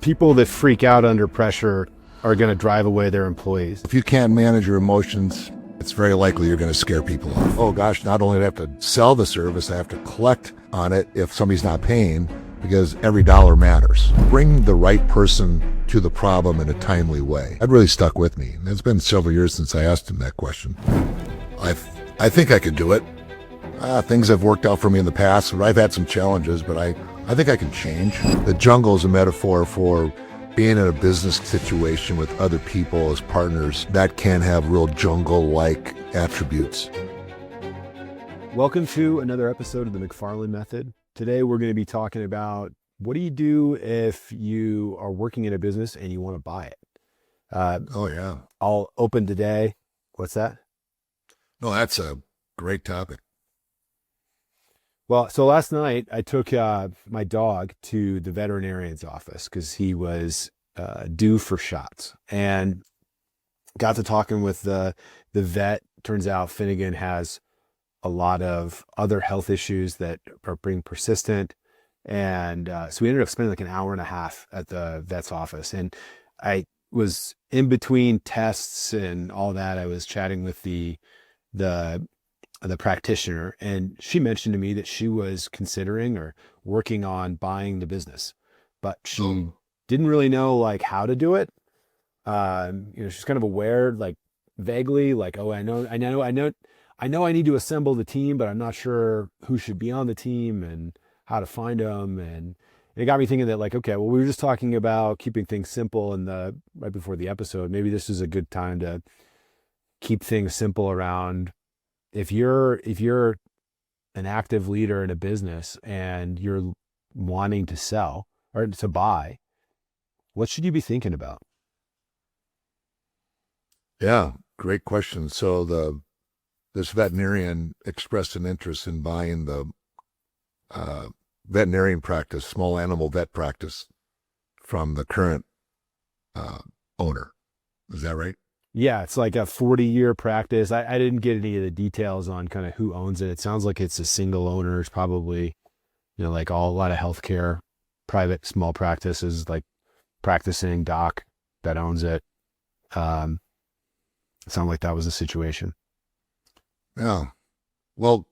People that freak out under pressure are going to drive away their employees. If you can't manage your emotions, it's very likely you're going to scare people off. Oh gosh, not only do I have to sell the service, I have to collect on it if somebody's not paying, because every dollar matters. Bring the right person to the problem in a timely way. That really stuck with me. It's been several years since I asked him that question. I think I could do it. Things have worked out for me in the past. I've had some challenges, but I think I can change. The jungle is a metaphor for being in a business situation with other people as partners that can have real jungle-like attributes. Welcome to another episode of the McFarland Method. Today we're going to be talking about what do you do if you are working in a business and you want to buy it? Oh yeah. I'll open today. What's that? No, that's a great topic. Well, so last night I took my dog to the veterinarian's office because he was due for shots, and got to talking with the vet. Turns out Finnegan has a lot of other health issues that are being persistent. And so we ended up spending like an hour and a half at the vet's office. And I was in between tests and all that. I was chatting with the practitioner, and she mentioned to me that she was considering or working on buying the business, but she didn't really know like how to do it. She's kind of aware, like vaguely, like, oh, I know I need to assemble the team, but I'm not sure who should be on the team and how to find them. And it got me thinking that, like, okay, well, we were just talking about keeping things simple right before the episode. Maybe this is a good time to keep things simple around if you're an active leader in a business and you're wanting to sell or to buy, what should you be thinking about? Yeah, great question. So this veterinarian expressed an interest in buying the veterinarian practice, small animal vet practice, from the current owner. Is that right? Yeah, it's like a 40-year practice. I didn't get any of the details on kind of who owns it. It sounds like it's a single owner. It's probably, like a lot of healthcare, private small practices, like practicing doc that owns it. It sounded like that was the situation. Yeah. Well,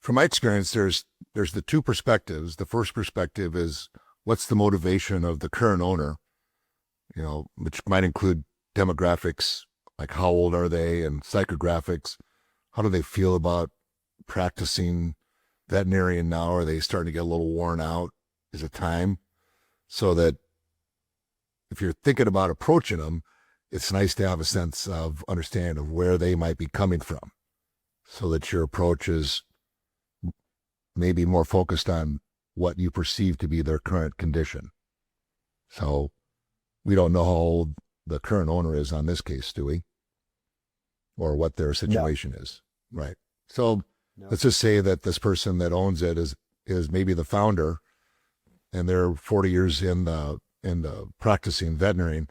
from my experience, there's the two perspectives. The first perspective is what's the motivation of the current owner, which might include demographics, like how old are they, and psychographics. How do they feel about practicing veterinarian now? Are they starting to get a little worn out? Is it time? So that if you're thinking about approaching them, it's nice to have a sense of understanding of where they might be coming from, so that your approach is maybe more focused on what you perceive to be their current condition. So we don't know how old the current owner is on this case, do we? Or what their situation is. Right. So let's just say that this person that owns it is maybe the founder, and they're 40 years in the practicing veterinarian.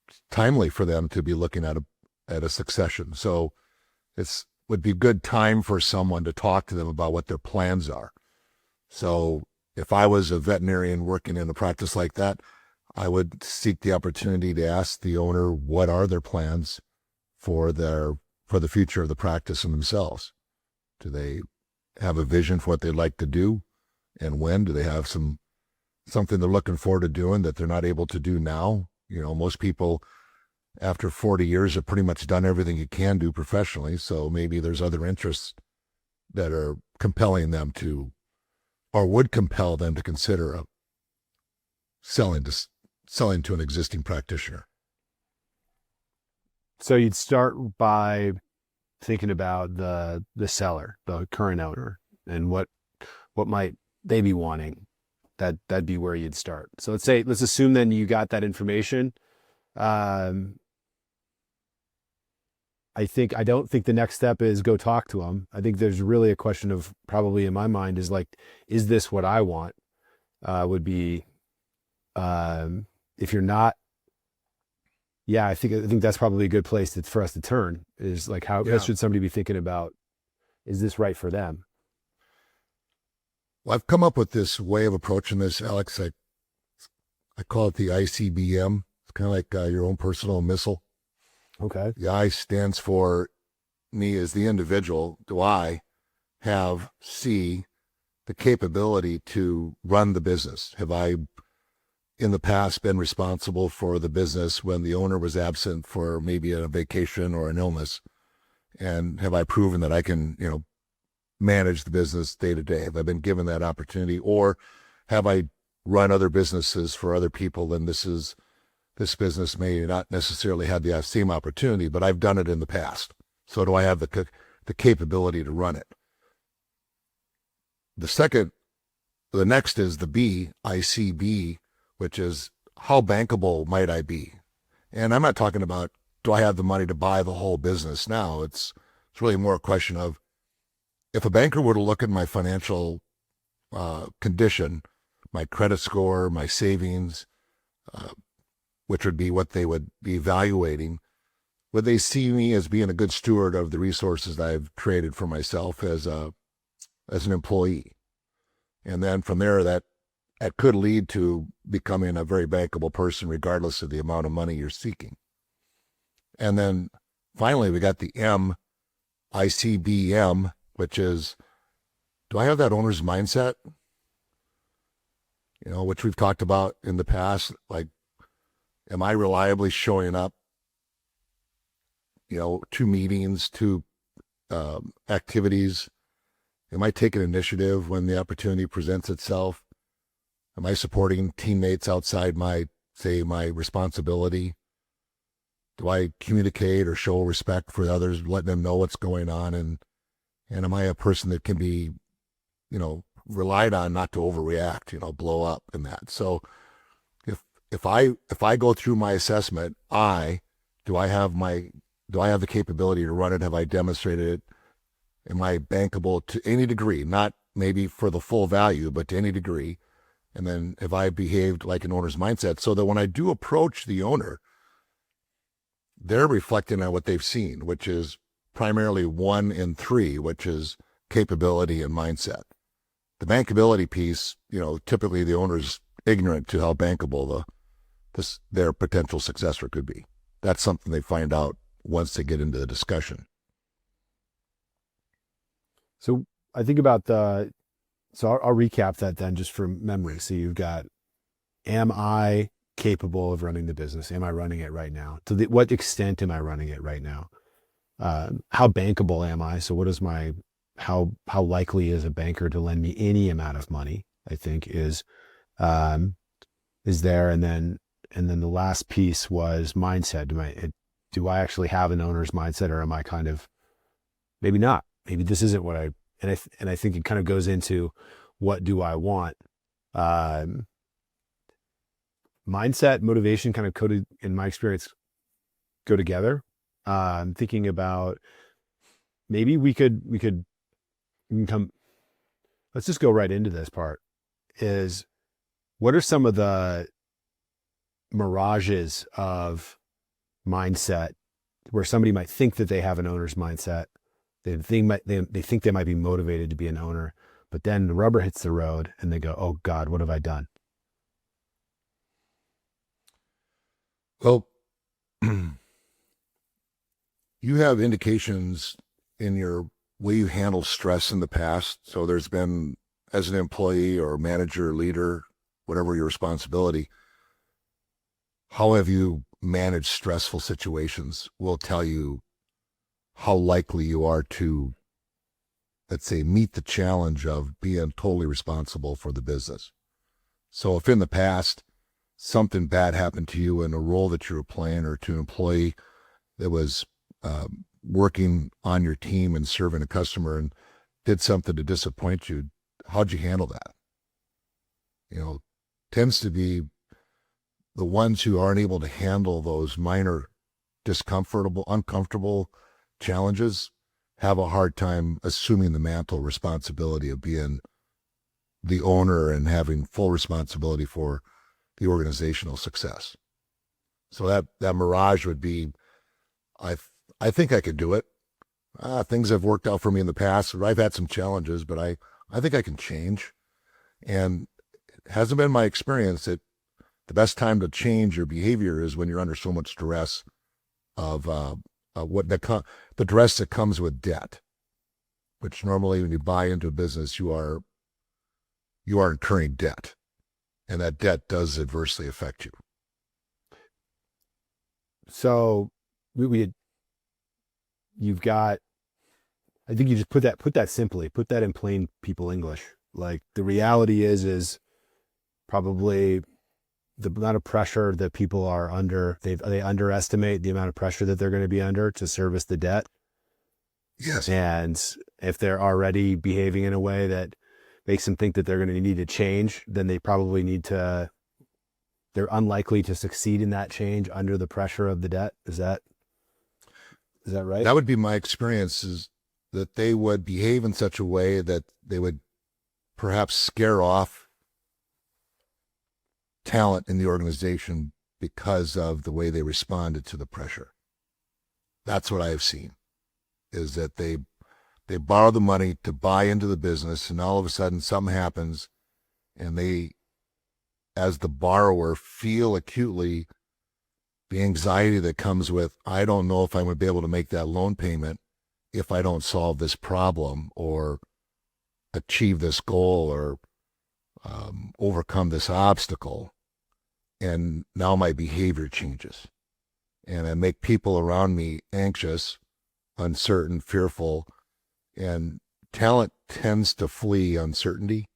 It's timely for them to be looking at a succession. So would be good time for someone to talk to them about what their plans are. So if I was a veterinarian working in a practice like that, I would seek the opportunity to ask the owner what are their plans for the future of the practice and themselves. Do they have a vision for what they'd like to do, and when? Do they have something they're looking forward to doing that they're not able to do now? Most people after 40 years have pretty much done everything you can do professionally, so maybe there's other interests that are compelling them to, or would compel them to consider selling to an existing practitioner. So you'd start by thinking about the seller, the current owner, and what might they be wanting. That'd be where you'd start. So let's assume then you got that information. I don't think the next step is go talk to them. I think there's really a question of, probably in my mind, is like, is this what I want? Would be, if you're not, I think that's probably a good place for us to turn, is like, how should somebody be thinking about, is this right for them? Well, I've come up with this way of approaching this, Alex. I call it the ICBM. It's kind of like your own personal missile. Okay. The I stands for me as the individual. Do I have the capability to run the business? Have I in the past been responsible for the business when the owner was absent for maybe a vacation or an illness? And have I proven that I can, manage the business day to day? Have I been given that opportunity, or have I run other businesses for other people and this business may not necessarily have the same opportunity, but I've done it in the past. So do I have the capability to run it? The next is the B, ICB, which is how bankable might I be? And I'm not talking about, do I have the money to buy the whole business now? It's really more a question of, if a banker were to look at my financial condition, my credit score, my savings, which would be what they would be evaluating, would they see me as being a good steward of the resources I've created for myself as an employee? And then from there, that could lead to becoming a very bankable person, regardless of the amount of money you're seeking. And then finally, we got the M, ICBM, which is, do I have that owner's mindset? Which we've talked about in the past. Like, am I reliably showing up, to meetings, to activities? Am I taking initiative when the opportunity presents itself? Am I supporting teammates outside my responsibility? Do I communicate or show respect for others, letting them know what's going on? And am I a person that can be, relied on not to overreact, blow up in that? So if I go through my assessment, do I have the capability to run it? Have I demonstrated it? Am I bankable to any degree? Not maybe for the full value, but to any degree. And then have I behaved like an owner's mindset, so that when I do approach the owner, they're reflecting on what they've seen, which is primarily 1 and 3, which is capability and mindset. The bankability piece, typically the owner's ignorant to how bankable their potential successor could be. That's something they find out once they get into the discussion. So I think about I'll recap that then just from memory. So you've got, am I capable of running the business? Am I running it right now? To what extent am I running it right now? How bankable am I? So what is how likely is a banker to lend me any amount of money? I think is there. And then the last piece was mindset. Do I actually have an owner's mindset, or am I kind of, maybe not? Maybe this isn't what and I think it kind of goes into, what do I want? Mindset, motivation kind of coded, in my experience, go together. I'm thinking about, maybe we can come, let's just go right into this part, is what are some of the mirages of mindset where somebody might think that they have an owner's mindset? They think they might be motivated to be an owner, but then the rubber hits the road and they go, oh God, what have I done? Well, you have indications in your way you handle stress in the past. So there's been, as an employee or manager, leader, whatever your responsibility, how have you managed stressful situations will tell you how likely you are to, let's say, meet the challenge of being totally responsible for the business. So if in the past something bad happened to you in a role that you were playing, or to an employee that was working on your team and serving a customer and did something to disappoint you, how'd you handle that? Tends to be the ones who aren't able to handle those minor uncomfortable challenges have a hard time assuming the mantle responsibility of being the owner and having full responsibility for the organizational success. So that mirage would be, I think I could do it. Things have worked out for me in the past. I've had some challenges, but I think I can change. And it hasn't been my experience that The best time to change your behavior is when you're under so much stress of the stress that comes with debt, which normally when you buy into a business, you are incurring debt, and that debt does adversely affect you. So you've got, I think you just put that simply, put that in plain people English. Like the reality is probably the amount of pressure that people are under, they underestimate the amount of pressure that they're going to be under to service the debt. Yes. And if they're already behaving in a way that makes them think that they're going to need to change, then they probably they're unlikely to succeed in that change under the pressure of the debt. Is that right? That would be my experience, is that they would behave in such a way that they would perhaps scare off talent in the organization because of the way they responded to the pressure. That's what I have seen, is that they borrow the money to buy into the business, and all of a sudden something happens, and they, as the borrower, feel acutely the anxiety that comes with, I don't know if I'm going to be able to make that loan payment if I don't solve this problem or achieve this goal or overcome this obstacle. And now my behavior changes, and I make people around me anxious, uncertain, fearful, and talent tends to flee uncertainty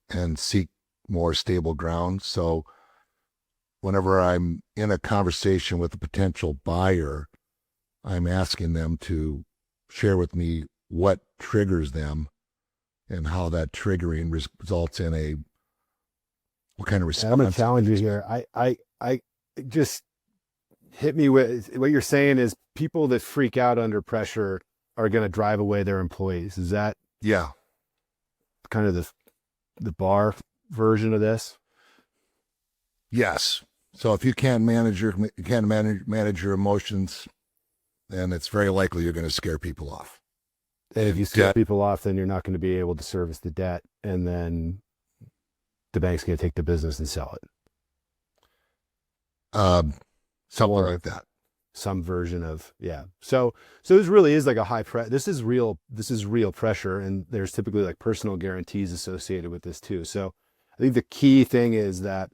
and seek more stable ground. So whenever I'm in a conversation with a potential buyer, I'm asking them to share with me what triggers them and how that triggering results in what kind of response. I'm going to challenge you here. I just hit me with what you're saying is people that freak out under pressure are going to drive away their employees. Is that kind of the bar version of this? Yes. So if you can't manage your emotions, then it's very likely you're going to scare people off. And if you scare people off, then you're not going to be able to service the debt, and then the bank's going to take the business and sell it. Something like that. Some version of, yeah. So this really is like a this is real pressure, and there's typically like personal guarantees associated with this too. So I think the key thing is that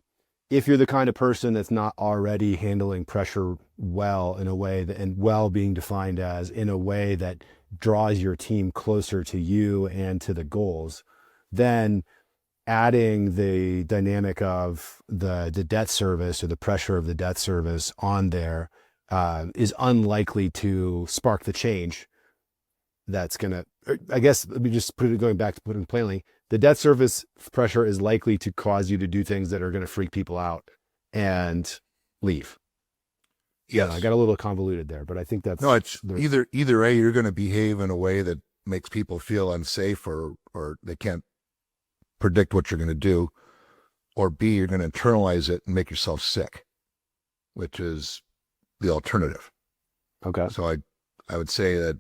if you're the kind of person that's not already handling pressure well, in a way that, and well being defined as in a way that draws your team closer to you and to the goals, then adding the dynamic of the debt service or the pressure of the debt service on there is unlikely to spark the change that's going to, I guess, let me just going back to putting it plainly, the debt service pressure is likely to cause you to do things that are going to freak people out and leave. Yes. Yeah, I got a little convoluted there, but I think that's... No, it's either A, you're going to behave in a way that makes people feel unsafe or they can't predict what you're going to do, or B, you're going to internalize it and make yourself sick, which is the alternative. Okay. So I would say that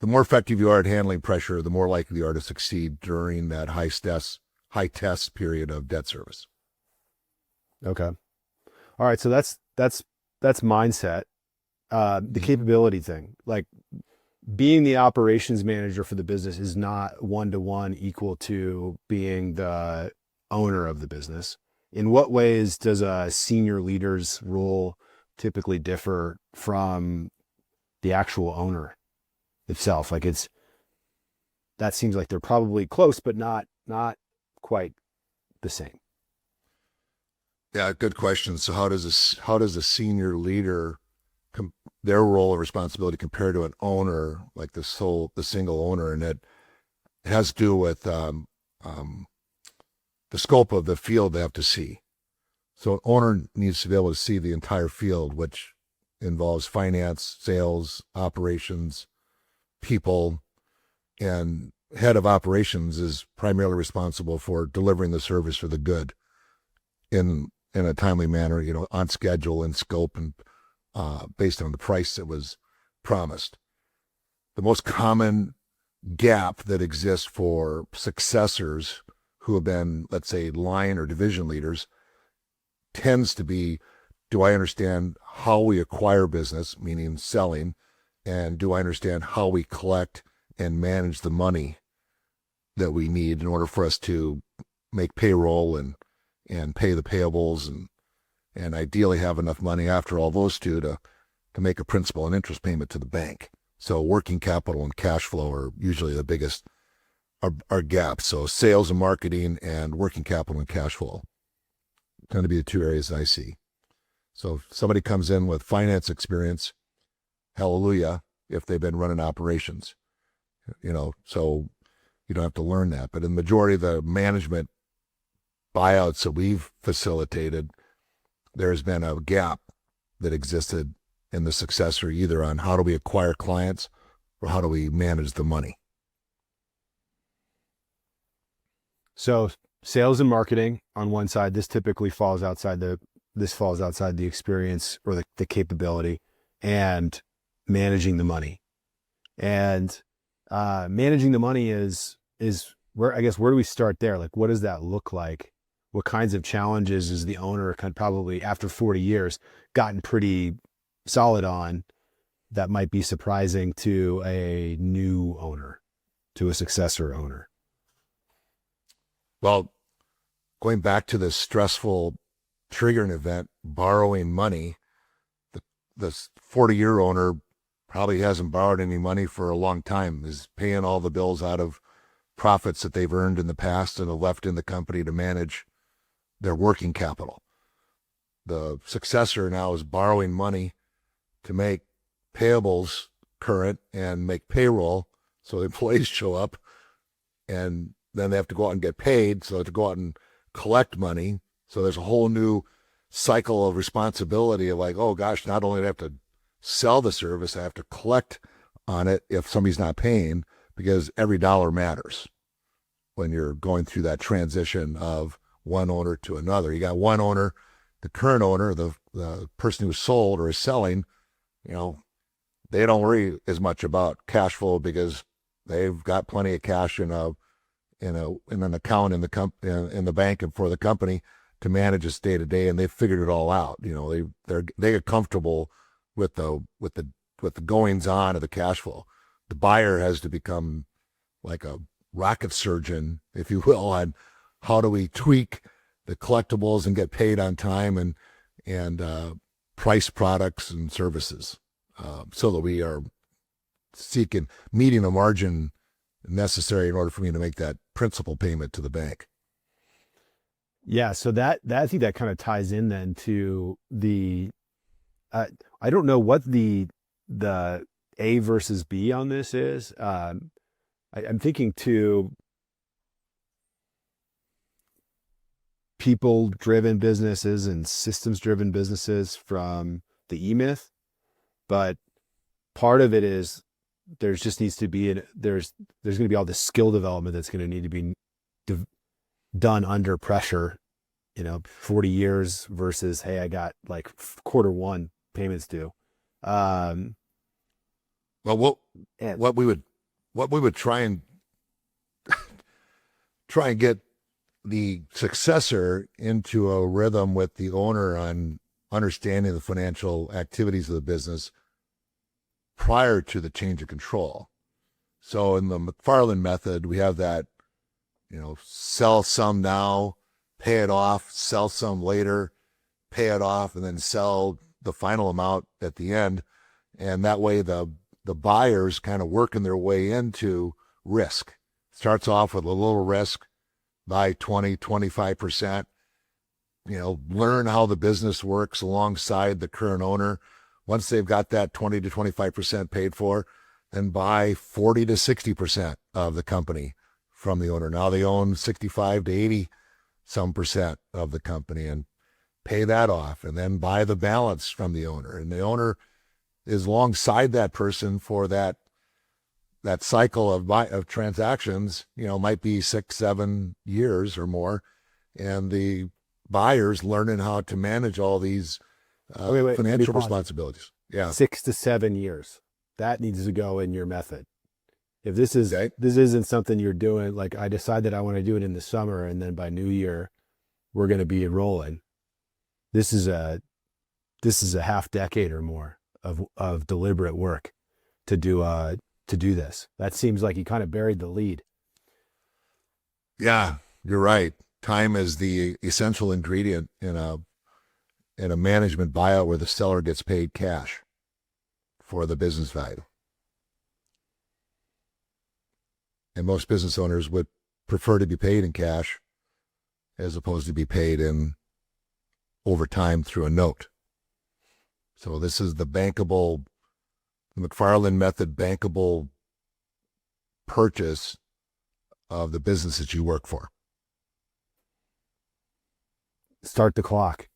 the more effective you are at handling pressure, the more likely you are to succeed during that high test period of debt service. Okay. All right. So that's mindset. The capability thing, like being the operations manager for the business, is not 1-to-1 equal to being the owner of the business. In what ways does a senior leader's role typically differ from the actual owner itself? Like that seems like they're probably close, but not quite the same. Yeah, good question. So how does a senior leader, their role and responsibility compare to an owner, like the single owner? And it has to do with the scope of the field they have to see. So an owner needs to be able to see the entire field, which involves finance, sales, operations, people, and head of operations is primarily responsible for delivering the service or the good in a timely manner, on schedule and scope, and based on the price that was promised. The most common gap that exists for successors who have been, let's say, line or division leaders tends to be, do I understand how we acquire business, meaning selling, and do I understand how we collect and manage the money that we need in order for us to make payroll and pay the payables and ideally have enough money after all those two to make a principal and interest payment to the bank. So working capital and cash flow are usually the biggest are gaps. So sales and marketing and working capital and cash flow tend to be the two areas I see. So if somebody comes in with finance experience, hallelujah, if they've been running operations, so you don't have to learn that. But in the majority of the management buyouts that we've facilitated, there's been a gap that existed in the successor, either on how do we acquire clients or how do we manage the money. So sales and marketing on one side, this typically falls outside the experience or the capability, and managing the money. And managing the money is where, I guess, where do we start there? Like, what does that look like? What kinds of challenges is the owner probably after 40 years gotten pretty solid on that might be surprising to a new owner, to a successor owner? Well, going back to this stressful triggering event, borrowing money, the 40-year owner probably hasn't borrowed any money for a long time, is paying all the bills out of profits that they've earned in the past and have left in the company to manage their working capital. The successor now is borrowing money to make payables current and make payroll, so the employees show up, and then they have to go out and get paid, so they have to go out and collect money. So there's a whole new cycle of responsibility of like, oh gosh, not only do I have to sell the service, I have to collect on it if somebody's not paying, because every dollar matters when you're going through that transition of one owner to another. You got one owner, the current owner, the person who sold or is selling, they don't worry as much about cash flow because they've got plenty of cash in an account in the bank and for the company to manage its day to day, and they've figured it all out. They get comfortable with the goings on of the cash flow. The buyer has to become like a rocket surgeon, if you will, on how do we tweak the collectibles and get paid on time and price products and services so that we are meeting a margin necessary in order for me to make that principal payment to the bank. Yeah, so that I think that kind of ties in then to the I don't know what the A versus B on this is. I'm thinking to people-driven businesses and systems-driven businesses from the E-Myth, but part of it is there's going to be all this skill development that's going to need to be done under pressure, 40 years versus, hey, I got like quarter one payments due. Well, what we would try and get the successor into a rhythm with the owner on understanding the financial activities of the business prior to the change of control. So in the McFarland method, we have that, sell some now, pay it off, sell some later, pay it off, and then sell the final amount at the end. And that way the buyers kind of working their way into risk. Starts off with a little risk, buy 20, 25%, learn how the business works alongside the current owner. Once they've got that 20 to 25% paid for, then buy 40 to 60% of the company from the owner. Now they own 65 to 80 some percent of the company and pay that off, and then buy the balance from the owner. And the owner is alongside that person for that cycle of transactions, might be 6-7 years or more. And the buyer's learning how to manage all these financial responsibilities. Yeah. 6 to 7 years. That needs to go in your method. If this Okay. isn't something you're doing, like I decide that I want to do it in the summer, and then by New Year we're going to be rolling. This is a half decade or more of deliberate work to do this. That seems like you kind of buried the lead. Yeah, you're right. Time is the essential ingredient in a management buyout where the seller gets paid cash for the business value. And most business owners would prefer to be paid in cash as opposed to be paid in over time through a note. So this is the bankable, the McFarland method bankable purchase of the business that you work for. Start the clock,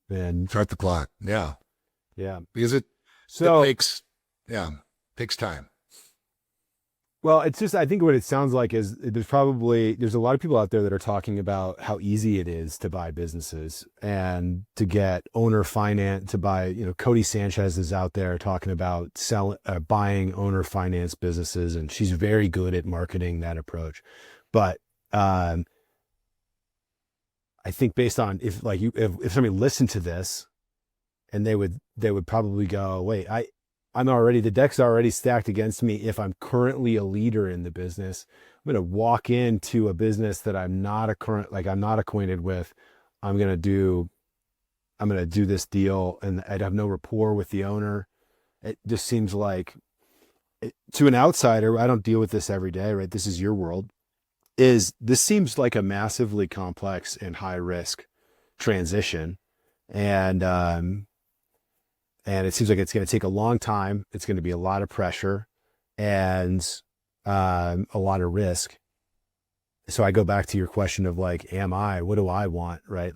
and Start the clock. Yeah. yeah. Because it So takes time. well, it's just, I think what it sounds like is there's a lot of people out there that are talking about how easy it is to buy businesses and to get owner finance, to buy, Cody Sanchez is out there talking about buying owner finance businesses, and she's very good at marketing that approach. But I think based on if somebody listened to this, and they would probably go, wait, the deck's already stacked against me. If I'm currently a leader in the business, I'm going to walk into a business that I'm not acquainted with. I'm going to do this deal, and I'd have no rapport with the owner. It just seems like, to an outsider, I don't deal with this every day, right? This is your world. This seems like a massively complex and high risk transition. And it seems like it's going to take a long time. It's going to be a lot of pressure and a lot of risk. So I go back to your question of what do I want, right?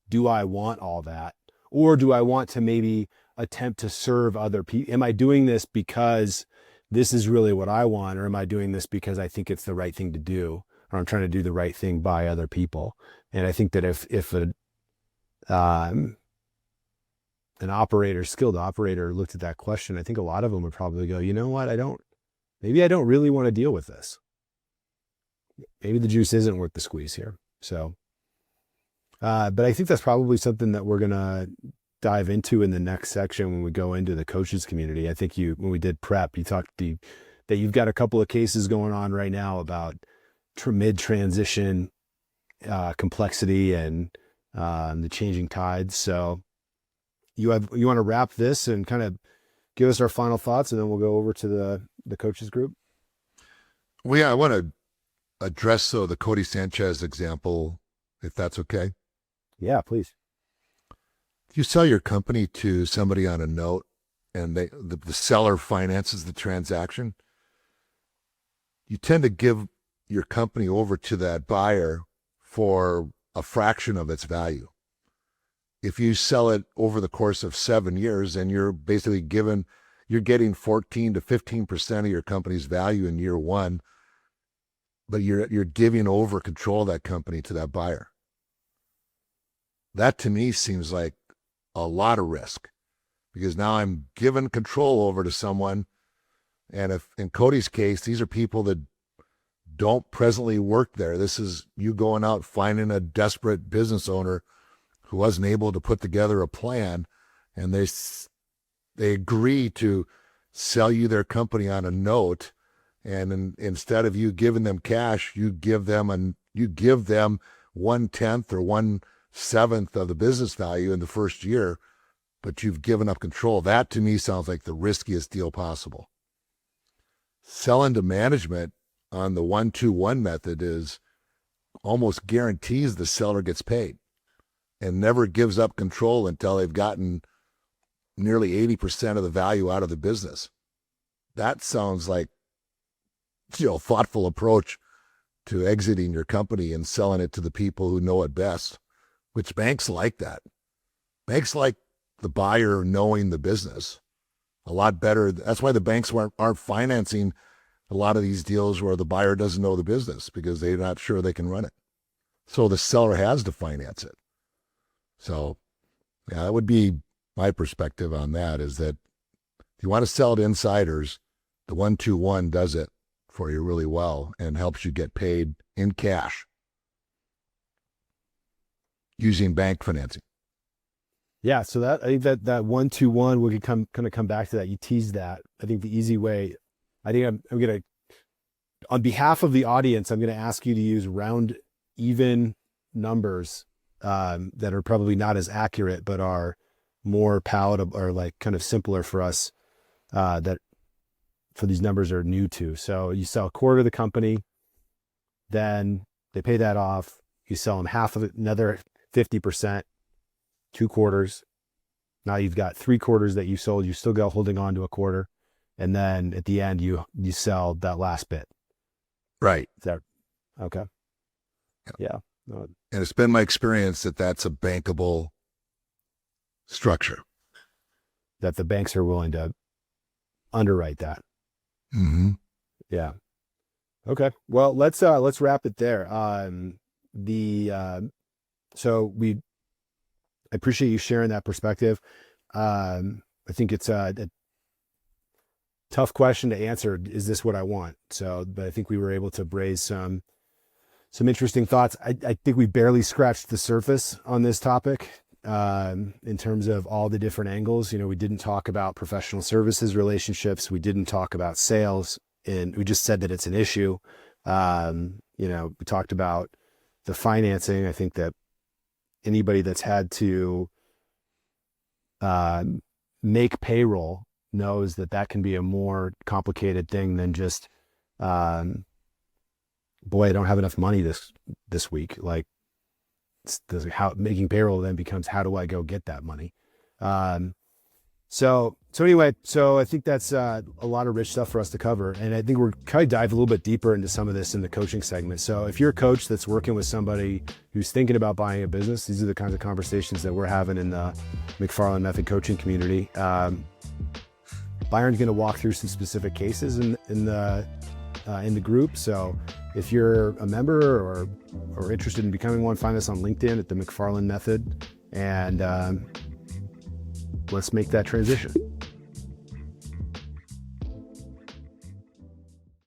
Do I want all that? Or do I want to maybe attempt to serve other people? Am I doing this because this is really what I want? Or am I doing this because I think it's the right thing to do? Or I'm trying to do the right thing by other people? And I think that if an skilled operator looked at that question, I think a lot of them would probably go, you know what? Maybe I don't really want to deal with this. Maybe the juice isn't worth the squeeze here. So, but I think that's probably something that we're going to dive into in the next section when we go into the coaches community. I think when we did prep, you talked that you've got a couple of cases going on right now about mid-transition complexity and the changing tides. So you want to wrap this and kind of give us our final thoughts, and then we'll go over to the coaches group. Well, yeah, I want to address the Cody Sanchez example, if that's okay. Yeah, please. If you sell your company to somebody on a note and the seller finances the transaction, you tend to give your company over to that buyer for a fraction of its value. If you sell it over the course of 7 years, and you're basically getting 14 to 15% of your company's value in year one, but you're giving over control of that company to that buyer. That to me seems like a lot of risk, because now I'm giving control over to someone. And if in Cody's case, these are people that don't presently work there. This is you going out finding a desperate business owner who wasn't able to put together a plan, and they agree to sell you their company on a note. And instead of you giving them cash, you give them 1/10 or 1/7 of the business value in the first year, but you've given up control. That to me sounds like the riskiest deal possible. Selling to management on the 1-2-1 method is almost guarantees the seller gets paid and never gives up control until they've gotten nearly 80% of the value out of the business. That sounds like thoughtful approach to exiting your company and selling it to the people who know it best, which banks like that. Banks like the buyer knowing the business a lot better. That's why the banks aren't financing a lot of these deals where the buyer doesn't know the business, because they're not sure they can run it. So the seller has to finance it. So yeah, that would be my perspective on that, is that if you want to sell to insiders, the 1-2-1 does it for you really well and helps you get paid in cash using bank financing. Yeah, so that I think that 1-2-1, we could kind of come back to that. You teased that. I think the easy way, I think I'm gonna, on behalf of the audience, I'm gonna ask you to use round even numbers that are probably not as accurate, but are more palatable or like kind of simpler for us that for these numbers are new to. So you sell a quarter of the company, then they pay that off. You sell them half of it, another 50%. 2 quarters. Now you've got 3 quarters that you sold. You still got holding on to a quarter, and then at the end you sell that last bit. Right. Is that okay? Yeah. No, And it's been my experience that that's a bankable structure. that the banks are willing to underwrite that. Mm-hmm. Yeah. Okay. Well, let's wrap it there. So I appreciate you sharing that perspective. I think it's a tough question to answer. Is this what I want? So, but I think we were able to raise some interesting thoughts. I think we barely scratched the surface on this topic in terms of all the different angles. We didn't talk about professional services relationships. We didn't talk about sales, and we just said that it's an issue. We talked about the financing. I think that anybody that's had to make payroll knows that can be a more complicated thing than just, boy, I don't have enough money this week. Like, how making payroll then becomes, how do I go get that money? So anyway, I think that's a lot of rich stuff for us to cover. And I think we're kind of dive a little bit deeper into some of this in the coaching segment. So if you're a coach that's working with somebody who's thinking about buying a business, these are the kinds of conversations that we're having in the McFarland Method coaching community. Byron's going to walk through some specific cases in the group. So if you're a member or interested in becoming one, find us on LinkedIn at the McFarland Method, and let's make that transition.